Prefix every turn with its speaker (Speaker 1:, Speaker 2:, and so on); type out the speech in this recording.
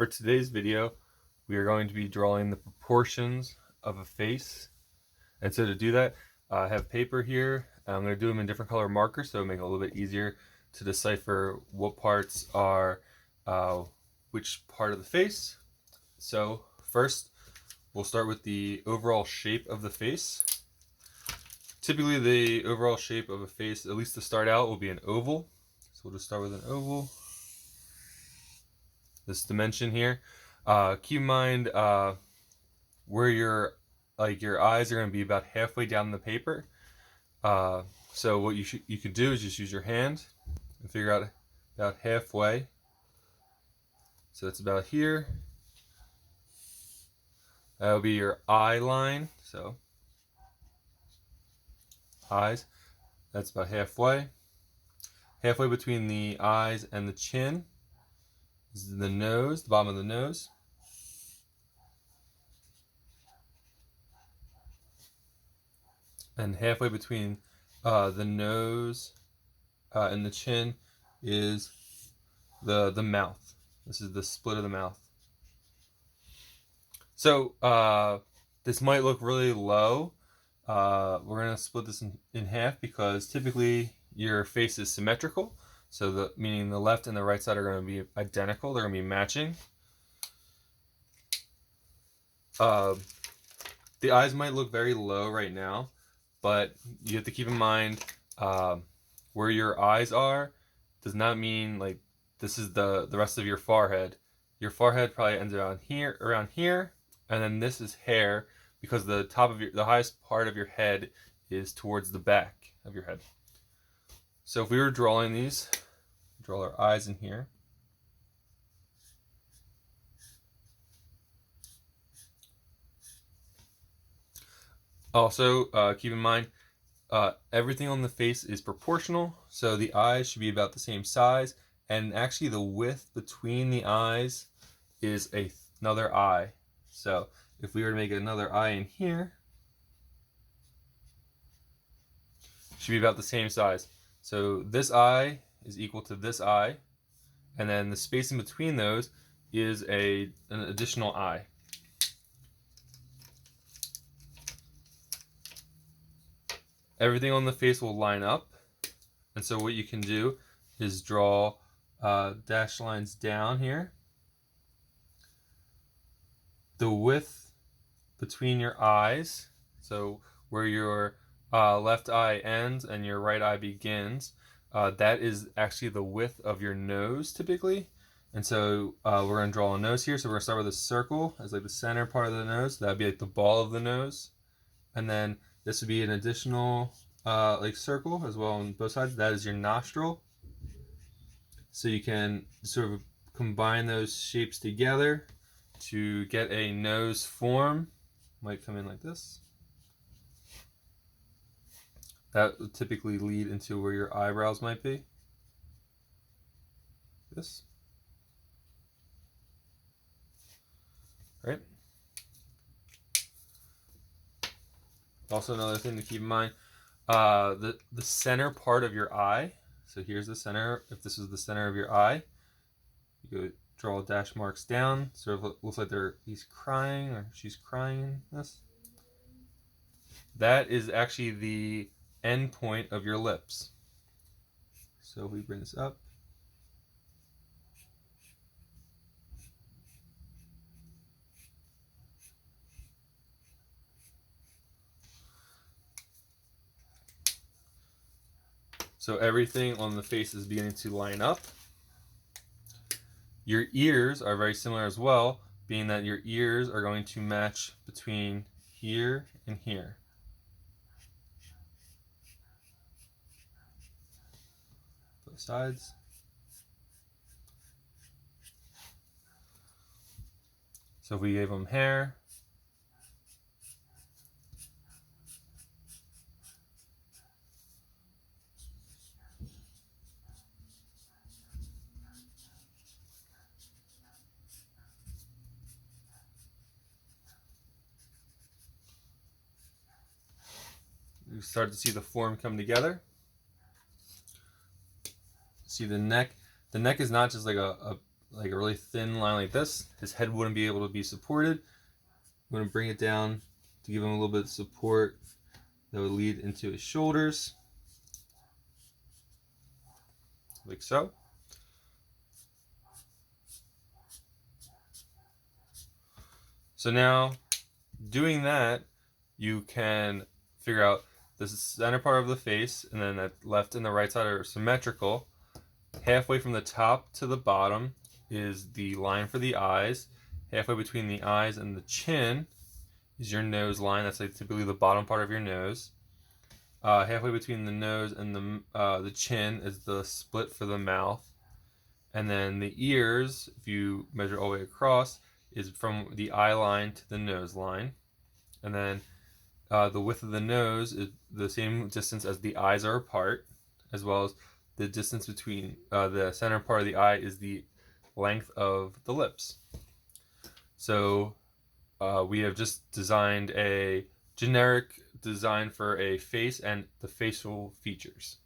Speaker 1: For today's video, we are going to be drawing the proportions of a face. And so to do that, I have paper here. I'm going to do them in different color markers so it'll make it a little bit easier to decipher what parts are which part of the face. So first, we'll start with the overall shape of the face. Typically, the overall shape of a face, at least to start out, will be an oval. So we'll just start with an oval. This dimension here. Keep in mind where your eyes are going to be about halfway down the paper. So what you could do is just use your hand and figure out about halfway. So that's about here. That'll be your eye line. So eyes. That's about halfway. Halfway between the eyes and the chin is the nose, the bottom of the nose. And halfway between the nose and the chin is the mouth. This is the split of the mouth. So this might look really low. We're going to split this in half because typically your face is symmetrical. So meaning the left and the right side are going to be identical. They're going to be matching. The eyes might look very low right now, but you have to keep in mind where your eyes are does not mean like this is the rest of your forehead. Your forehead probably ends around here, and then this is hair because the highest part of your head is towards the back of your head. So if we were drawing these, draw our eyes in here. Also, keep in mind, everything on the face is proportional, so the eyes should be about the same size, and actually the width between the eyes is another eye. So if we were to make another eye in here, it should be about the same size. So this eye is equal to this eye, and then the space in between those is an additional eye. Everything on the face will line up, and so what you can do is draw dashed lines down here. The width between your eyes, so where your left eye ends and your right eye begins, that is actually the width of your nose typically. And so we're going to draw a nose here. So we're going to start with a circle as like the center part of the nose. That would be like the ball of the nose. And then this would be an additional like circle as well on both sides. That is your nostril. So you can sort of combine those shapes together to get a nose form. Might come in like this. That would typically lead into where your eyebrows might be. This. Right? Also another thing to keep in mind, the center part of your eye. So here's the center. If this is the center of your eye, you go draw dash marks down. Sort of looks like he's crying or she's crying. This. That is actually the end point of your lips. So we bring this up. So everything on the face is beginning to line up. Your ears are very similar as well, being that your ears are going to match between here and here. Both sides. So if we gave them hair, you start to see the form come together. See the neck. The neck is not just like a like a really thin line like this, his head wouldn't be able to be supported. I'm going to bring it down to give him a little bit of support that would lead into his shoulders, like so. So now, doing that, you can figure out the center part of the face, and then the left and the right side are symmetrical. Halfway from the top to the bottom is the line for the eyes. Halfway between the eyes and the chin is your nose line. That's like typically the bottom part of your nose. Halfway between the nose and the chin is the split for the mouth. And then the ears, if you measure all the way across, is from the eye line to the nose line. And then the width of the nose is the same distance as the eyes are apart, as well as the distance between the center part of the eye is the length of the lips. So we have just designed a generic design for a face and the facial features.